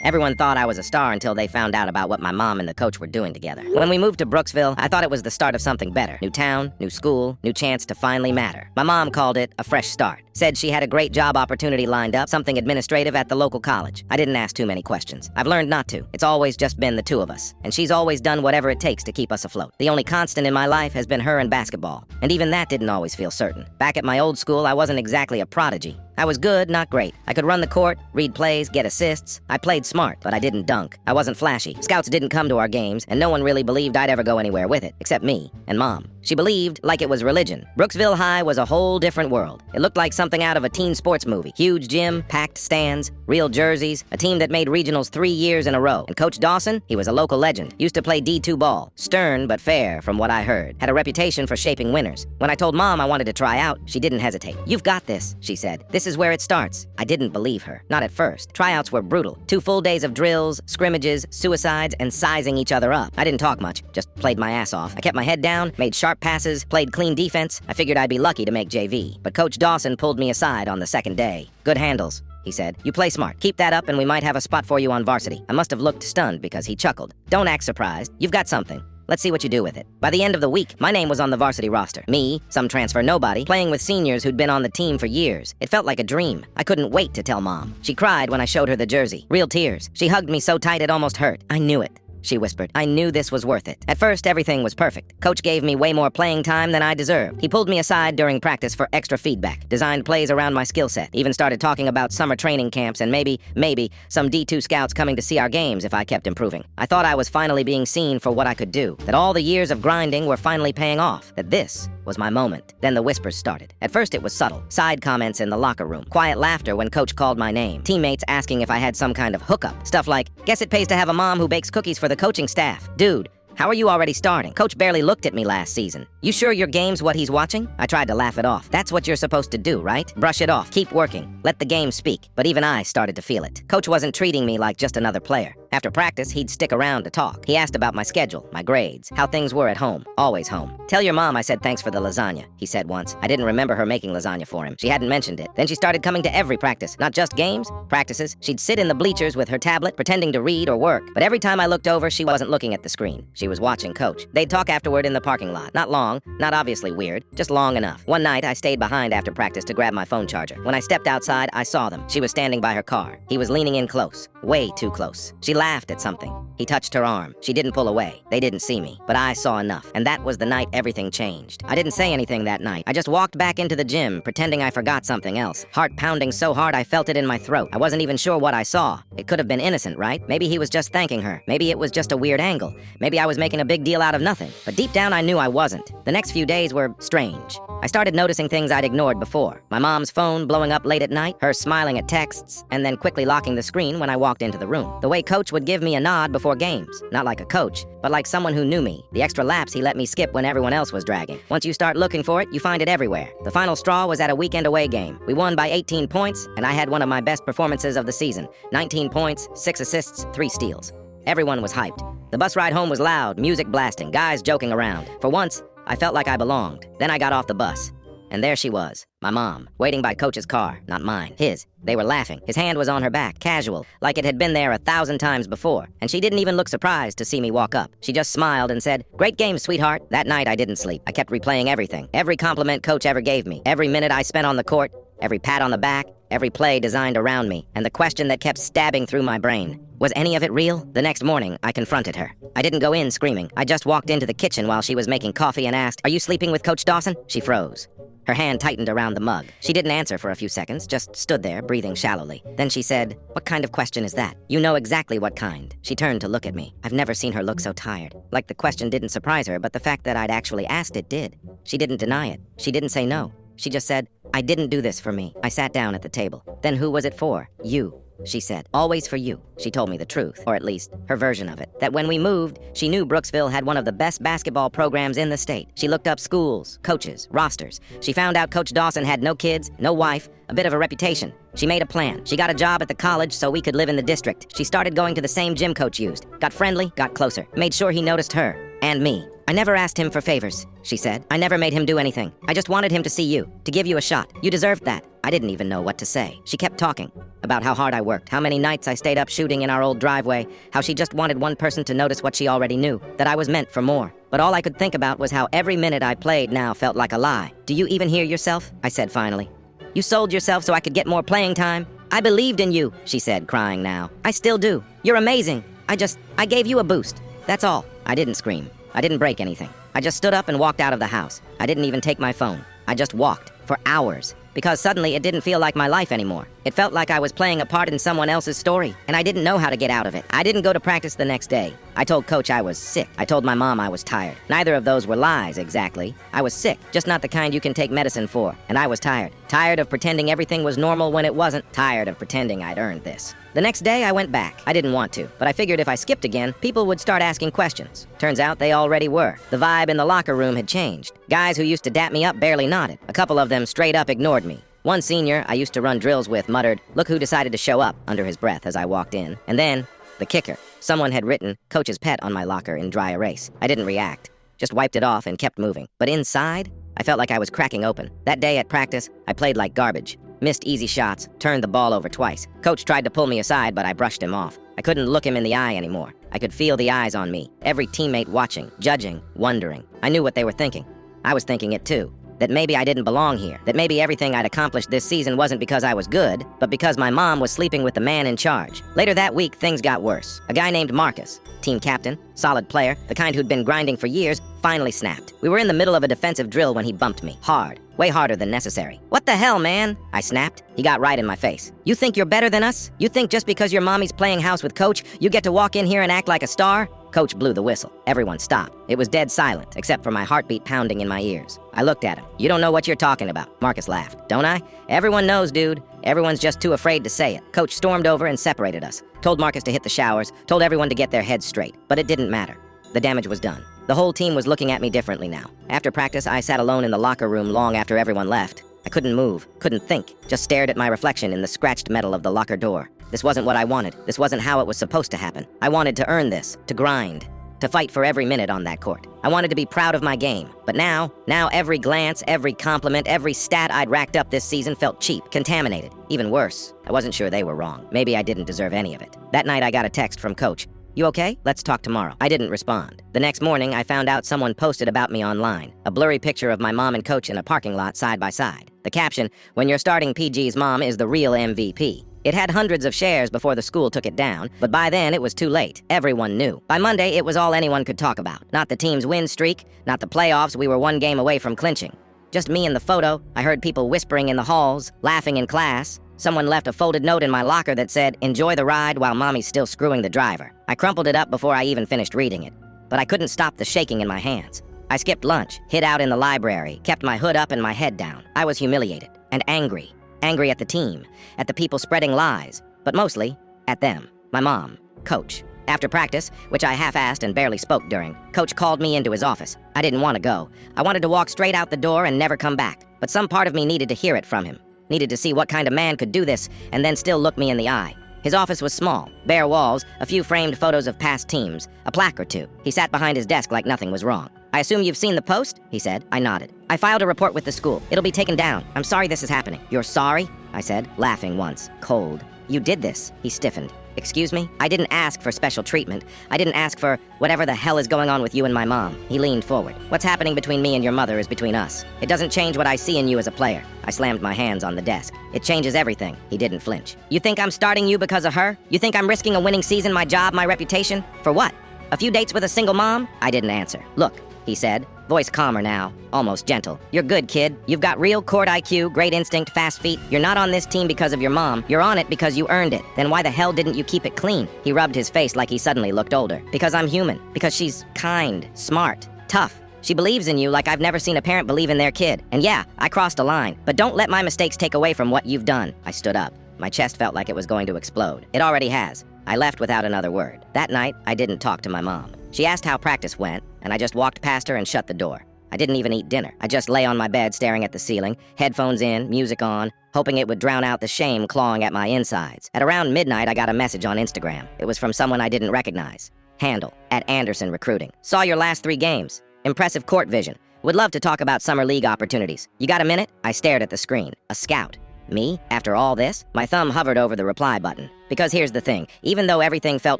Everyone thought I was a star until they found out about what my mom and the coach were doing together. When we moved to Brooksville, I thought it was the start of something better. New town, new school, new chance to finally matter. My mom called it a fresh start. Said she had a great job opportunity lined up, something administrative at the local college. I didn't ask too many questions. I've learned not to. It's always just been the two of us. And she's always done whatever it takes to keep us afloat. The only constant in my life has been her and basketball. And even that didn't always feel certain. Back at my old school, I wasn't exactly a prodigy. I was good, not great. I could run the court, read plays, get assists. I played smart, but I didn't dunk. I wasn't flashy. Scouts didn't come to our games, and no one really believed I'd ever go anywhere with it, except me and Mom. She believed like it was religion. Brooksville High was a whole different world. It looked like something out of a teen sports movie. Huge gym, packed stands, real jerseys, a team that made regionals 3 years in a row. And Coach Dawson, he was a local legend. Used to play D2 ball. Stern, but fair, from what I heard. Had a reputation for shaping winners. When I told Mom I wanted to try out, she didn't hesitate. "You've got this," she said. "This is where it starts." I didn't believe her. Not at first. Tryouts were brutal. 2 full days of drills, scrimmages, suicides, and sizing each other up. I didn't talk much, just played my ass off. I kept my head down, made sharp passes, played clean defense. I figured I'd be lucky to make JV. But Coach Dawson pulled me aside on the second day. "Good handles," he said. "You play smart. Keep that up and we might have a spot for you on varsity." I must have looked stunned because he chuckled. "Don't act surprised. You've got something. Let's see what you do with it." By the end of the week, my name was on the varsity roster. Me, some transfer nobody, playing with seniors who'd been on the team for years. It felt like a dream. I couldn't wait to tell Mom. She cried when I showed her the jersey. Real tears. She hugged me so tight it almost hurt. "I knew it," she whispered. "I knew this was worth it." At first, everything was perfect. Coach gave me way more playing time than I deserved. He pulled me aside during practice for extra feedback, designed plays around my skill set, even started talking about summer training camps and maybe some D2 scouts coming to see our games if I kept improving. I thought I was finally being seen for what I could do, that all the years of grinding were finally paying off, that this was my moment. Then the whispers started. At first it was subtle. Side comments in the locker room. Quiet laughter when Coach called my name. Teammates asking if I had some kind of hookup. Stuff like, "Guess it pays to have a mom who bakes cookies for the coaching staff." Dude, how are you already starting? Coach barely looked at me last season. "You sure your game's what he's watching?" I tried to laugh it off. That's what you're supposed to do, right? Brush it off. Keep working. Let the game speak. But even I started to feel it. Coach wasn't treating me like just another player. After practice, he'd stick around to talk. He asked about my schedule, my grades, how things were at home. Always home. "Tell your mom I said thanks for the lasagna," he said once. I didn't remember her making lasagna for him. She hadn't mentioned it. Then she started coming to every practice, not just games, practices. She'd sit in the bleachers with her tablet, pretending to read or work. But every time I looked over, she wasn't looking at the screen. She was watching Coach. They'd talk afterward in the parking lot. Not long, not obviously weird, just long enough. One night, I stayed behind after practice to grab my phone charger. When I stepped outside, I saw them. She was standing by her car. He was leaning in close, way too close. She laughed at something. He touched her arm. She didn't pull away. They didn't see me, but I saw enough. And that was the night everything changed. I didn't say anything that night. I just walked back into the gym, pretending I forgot something else. Heart pounding so hard I felt it in my throat. I wasn't even sure what I saw. It could have been innocent, right? Maybe he was just thanking her. Maybe it was just a weird angle. Maybe I was making a big deal out of nothing. But deep down I knew I wasn't. The next few days were strange. I started noticing things I'd ignored before. My mom's phone blowing up late at night, her smiling at texts, and then quickly locking the screen when I walked into the room. The way Coach would give me a nod before games. Not like a coach, but like someone who knew me. The extra laps he let me skip when everyone else was dragging. Once you start looking for it, you find it everywhere. The final straw was at a weekend away game. We won by 18 points, and I had one of my best performances of the season. 19 points, 6 assists, 3 steals. Everyone was hyped. The bus ride home was loud, music blasting, guys joking around. For once, I felt like I belonged. Then I got off the bus. And there she was, my mom, waiting by Coach's car, not mine, his. They were laughing. His hand was on her back, casual, like it had been there 1,000 times before. And she didn't even look surprised to see me walk up. She just smiled and said, "Great game, sweetheart." That night I didn't sleep. I kept replaying everything. Every compliment Coach ever gave me. Every minute I spent on the court. Every pat on the back. Every play designed around me. And the question that kept stabbing through my brain. Was any of it real? The next morning, I confronted her. I didn't go in screaming. I just walked into the kitchen while she was making coffee and asked, "Are you sleeping with Coach Dawson?" She froze. Her hand tightened around the mug. She didn't answer for a few seconds, just stood there, breathing shallowly. Then she said, "What kind of question is that?" "You know exactly what kind." She turned to look at me. I've never seen her look so tired. Like the question didn't surprise her, but the fact that I'd actually asked it did. She didn't deny it. She didn't say no. She just said, "I didn't do this for me." I sat down at the table. "Then who was it for?" "You," she said. "Always for you." She told me the truth, or at least her version of it. That when we moved, she knew Brooksville had one of the best basketball programs in the state. She looked up schools, coaches, rosters. She found out Coach Dawson had no kids, no wife, a bit of a reputation. She made a plan. She got a job at the college so we could live in the district. She started going to the same gym Coach used. Got friendly, got closer. Made sure he noticed her. And me. "I never asked him for favors," she said. "I never made him do anything. I just wanted him to see you, to give you a shot. You deserved that." I didn't even know what to say. She kept talking about how hard I worked, how many nights I stayed up shooting in our old driveway, how she just wanted one person to notice what she already knew, that I was meant for more. But all I could think about was how every minute I played now felt like a lie. "Do you even hear yourself?" I said finally. "You sold yourself so I could get more playing time?" "I believed in you," she said, crying now. "I still do. You're amazing. I gave you a boost. That's all." I didn't scream. I didn't break anything. I just stood up and walked out of the house. I didn't even take my phone. I just walked for hours. Because suddenly it didn't feel like my life anymore. It felt like I was playing a part in someone else's story, and I didn't know how to get out of it. I didn't go to practice the next day. I told Coach I was sick. I told my mom I was tired. Neither of those were lies, exactly. I was sick, just not the kind you can take medicine for, and I was tired. Tired of pretending everything was normal when it wasn't. Tired of pretending I'd earned this. The next day, I went back. I didn't want to, but I figured if I skipped again, people would start asking questions. Turns out they already were. The vibe in the locker room had changed. Guys who used to dap me up barely nodded. A couple of them straight up ignored me. One senior I used to run drills with muttered, "Look who decided to show up," under his breath as I walked in. And then, the kicker. Someone had written Coach's pet on my locker in dry erase. I didn't react, just wiped it off and kept moving. But inside, I felt like I was cracking open. That day at practice, I played like garbage. Missed easy shots, turned the ball over twice. Coach tried to pull me aside, but I brushed him off. I couldn't look him in the eye anymore. I could feel the eyes on me, every teammate watching, judging, wondering. I knew what they were thinking. I was thinking it too. That maybe I didn't belong here. That maybe everything I'd accomplished this season wasn't because I was good, but because my mom was sleeping with the man in charge. Later that week, things got worse. A guy named Marcus, team captain, solid player, the kind who'd been grinding for years, finally snapped. We were in the middle of a defensive drill when he bumped me. Hard. Way harder than necessary. "What the hell, man?" I snapped. He got right in my face. "You think you're better than us? You think just because your mommy's playing house with Coach, you get to walk in here and act like a star?" Coach blew the whistle. Everyone stopped. It was dead silent, except for my heartbeat pounding in my ears. I looked at him. "You don't know what you're talking about." Marcus laughed. "Don't I? Everyone knows, dude. Everyone's just too afraid to say it." Coach stormed over and separated us. Told Marcus to hit the showers. Told everyone to get their heads straight. But it didn't matter. The damage was done. The whole team was looking at me differently now. After practice, I sat alone in the locker room long after everyone left. I couldn't move, couldn't think, just stared at my reflection in the scratched metal of the locker door. This wasn't what I wanted. This wasn't how it was supposed to happen. I wanted to earn this, to grind, to fight for every minute on that court. I wanted to be proud of my game. But now every glance, every compliment, every stat I'd racked up this season felt cheap, contaminated. Even worse, I wasn't sure they were wrong. Maybe I didn't deserve any of it. That night I got a text from Coach. "You okay? Let's talk tomorrow." I didn't respond. The next morning, I found out someone posted about me online. A blurry picture of my mom and Coach in a parking lot side by side. The caption, "When you're starting PG's mom is the real MVP." It had hundreds of shares before the school took it down, but by then it was too late. Everyone knew. By Monday, it was all anyone could talk about. Not the team's win streak, not the playoffs we were one game away from clinching. Just me in the photo. I heard people whispering in the halls, laughing in class. Someone left a folded note in my locker that said, "Enjoy the ride while mommy's still screwing the driver." I crumpled it up before I even finished reading it. But I couldn't stop the shaking in my hands. I skipped lunch, hid out in the library, kept my hood up and my head down. I was humiliated and angry. Angry at the team, at the people spreading lies, but mostly at them, my mom, Coach. After practice, which I half-assed and barely spoke during, Coach called me into his office. I didn't want to go. I wanted to walk straight out the door and never come back. But some part of me needed to hear it from him. Needed to see what kind of man could do this and then still look me in the eye. His office was small, bare walls, a few framed photos of past teams, a plaque or two. He sat behind his desk like nothing was wrong. "I assume you've seen the post?" he said. I nodded. "I filed a report with the school. It'll be taken down. I'm sorry this is happening." "You're sorry?" I said, laughing once. Cold. "You did this." He stiffened. "Excuse me? I didn't ask for special treatment. I didn't ask for whatever the hell is going on with you and my mom." He leaned forward. "What's happening between me and your mother is between us. It doesn't change what I see in you as a player." I slammed my hands on the desk. "It changes everything." He didn't flinch. "You think I'm starting you because of her? You think I'm risking a winning season, my job, my reputation? For what? A few dates with a single mom?" I didn't answer. "Look," he said, voice calmer now, almost gentle. "You're good, kid. You've got real court IQ, great instinct, fast feet. You're not on this team because of your mom. You're on it because you earned it. Then why the hell didn't you keep it clean?" He rubbed his face like he suddenly looked older. "Because I'm human. Because she's kind, smart, tough. She believes in you like I've never seen a parent believe in their kid. And yeah, I crossed a line. But don't let my mistakes take away from what you've done." I stood up. My chest felt like it was going to explode. It already has. I left without another word. That night, I didn't talk to my mom. She asked how practice went, and I just walked past her and shut the door. I didn't even eat dinner. I just lay on my bed staring at the ceiling, headphones in, music on, hoping it would drown out the shame clawing at my insides. At around midnight, I got a message on Instagram. It was from someone I didn't recognize. Handle, @Anderson Recruiting. "Saw your last 3 games. Impressive court vision. Would love to talk about summer league opportunities. You got a minute? I stared at the screen. A scout. Me? After all this? My thumb hovered over the reply button. Because here's the thing. Even though everything felt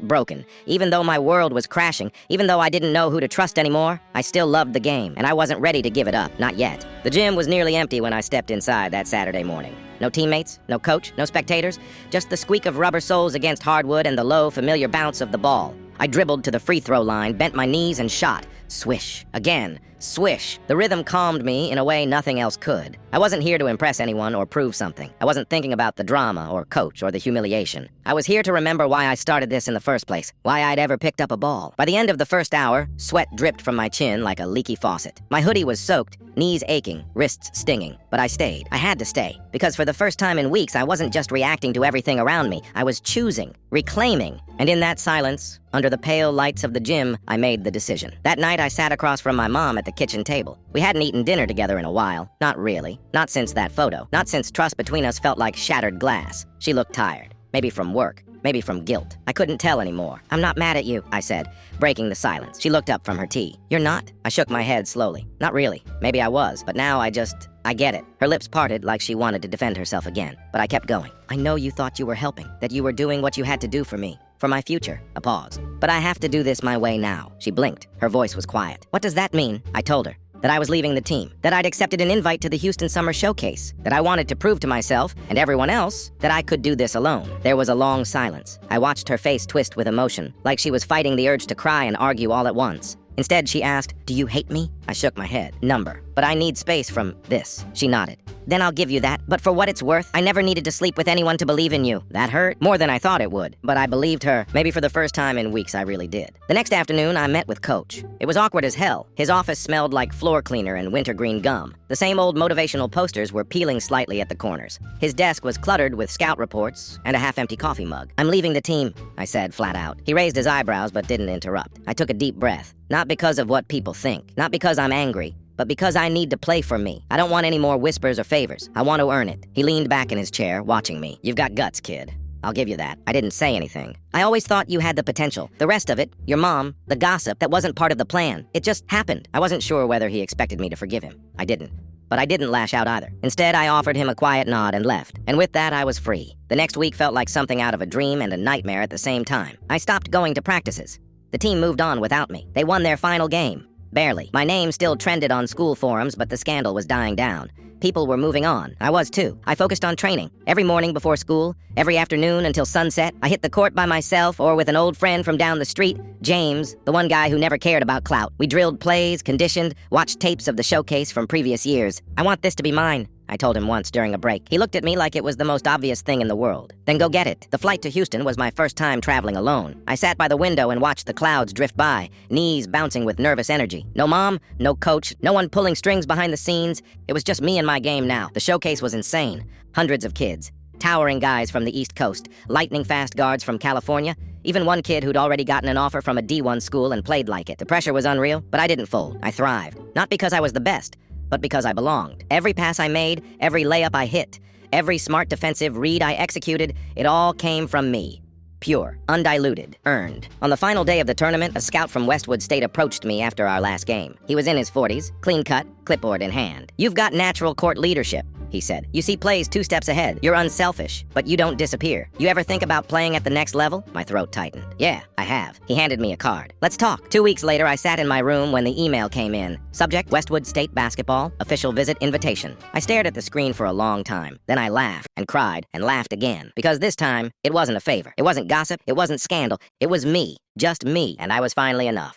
broken, even though my world was crashing, even though I didn't know who to trust anymore, I still loved the game, and I wasn't ready to give it up. Not yet. The gym was nearly empty when I stepped inside that Saturday morning. No teammates, no coach, no spectators, just the squeak of rubber soles against hardwood and the low, familiar bounce of the ball. I dribbled to the free throw line, bent my knees, and shot. Swish. Again. Swish. The rhythm calmed me in a way nothing else could. I wasn't here to impress anyone or prove something. I wasn't thinking about the drama or coach or the humiliation. I was here to remember why I started this in the first place, why I'd ever picked up a ball. By the end of the first hour, sweat dripped from my chin like a leaky faucet. My hoodie was soaked, knees aching, wrists stinging. But I stayed. I had to stay. Because for the first time in weeks, I wasn't just reacting to everything around me. I was choosing, reclaiming. And in that silence, under the pale lights of the gym, I made the decision. That night, I sat across from my mom at the kitchen table. We hadn't eaten dinner together in a while. Not really. Not since that photo. Not since trust between us felt like shattered glass. She looked tired. Maybe from work. Maybe from guilt. I couldn't tell anymore. I'm not mad at you, I said, breaking the silence. She looked up from her tea. You're not? I shook my head slowly. Not really. Maybe I was, but now I get it. Her lips parted like she wanted to defend herself again, but I kept going. I know you thought you were helping, that you were doing what you had to do for me. For my future. A pause. But I have to do this my way now. She blinked. Her voice was quiet. What does that mean? I told her. That I was leaving the team. That I'd accepted an invite to the Houston Summer Showcase. That I wanted to prove to myself, and everyone else, that I could do this alone. There was a long silence. I watched her face twist with emotion, like she was fighting the urge to cry and argue all at once. Instead, she asked, "Do you hate me?" I shook my head. Number. But I need space from this. She nodded. Then I'll give you that. But for what it's worth, I never needed to sleep with anyone to believe in you. That hurt more than I thought it would. But I believed her. Maybe for the first time in weeks, I really did. The next afternoon, I met with Coach. It was awkward as hell. His office smelled like floor cleaner and wintergreen gum. The same old motivational posters were peeling slightly at the corners. His desk was cluttered with scout reports and a half-empty coffee mug. I'm leaving the team, I said flat out. He raised his eyebrows but didn't interrupt. I took a deep breath. Not because of what people think. Not because I'm angry. But because I need to play for me. I don't want any more whispers or favors. I want to earn it. He leaned back in his chair, watching me. You've got guts, kid. I'll give you that. I didn't say anything. I always thought you had the potential. The rest of it, your mom, the gossip, that wasn't part of the plan. It just happened. I wasn't sure whether he expected me to forgive him. I didn't. But I didn't lash out either. Instead, I offered him a quiet nod and left. And with that, I was free. The next week felt like something out of a dream and a nightmare at the same time. I stopped going to practices. The team moved on without me. They won their final game. Barely. My name still trended on school forums, but the scandal was dying down. People were moving on. I was too. I focused on training. Every morning before school, every afternoon until sunset, I hit the court by myself or with an old friend from down the street, James, the one guy who never cared about clout. We drilled plays, conditioned, watched tapes of the showcase from previous years. I want this to be mine, I told him once during a break. He looked at me like it was the most obvious thing in the world. Then go get it. The flight to Houston was my first time traveling alone. I sat by the window and watched the clouds drift by, knees bouncing with nervous energy. No mom, no coach, no one pulling strings behind the scenes. It was just me and my game now. The showcase was insane. Hundreds of kids. Towering guys from the East Coast, lightning-fast guards from California, even one kid who'd already gotten an offer from a D1 school and played like it. The pressure was unreal, but I didn't fold. I thrived. Not because I was the best, but because I belonged. Every pass I made, every layup I hit, every smart defensive read I executed, it all came from me. Pure, undiluted, earned. On the final day of the tournament, a scout from Westwood State approached me after our last game. He was in his 40s, clean cut, clipboard in hand. You've got natural court leadership, he said. You see plays 2 steps ahead. You're unselfish, but you don't disappear. You ever think about playing at the next level? My throat tightened. Yeah, I have. He handed me a card. Let's talk. 2 weeks later, I sat in my room when the email came in. Subject, Westwood State basketball, official visit invitation. I stared at the screen for a long time. Then I laughed and cried and laughed again. Because this time, it wasn't a favor. It wasn't gossip. It wasn't scandal. It was me. Just me. And I was finally enough.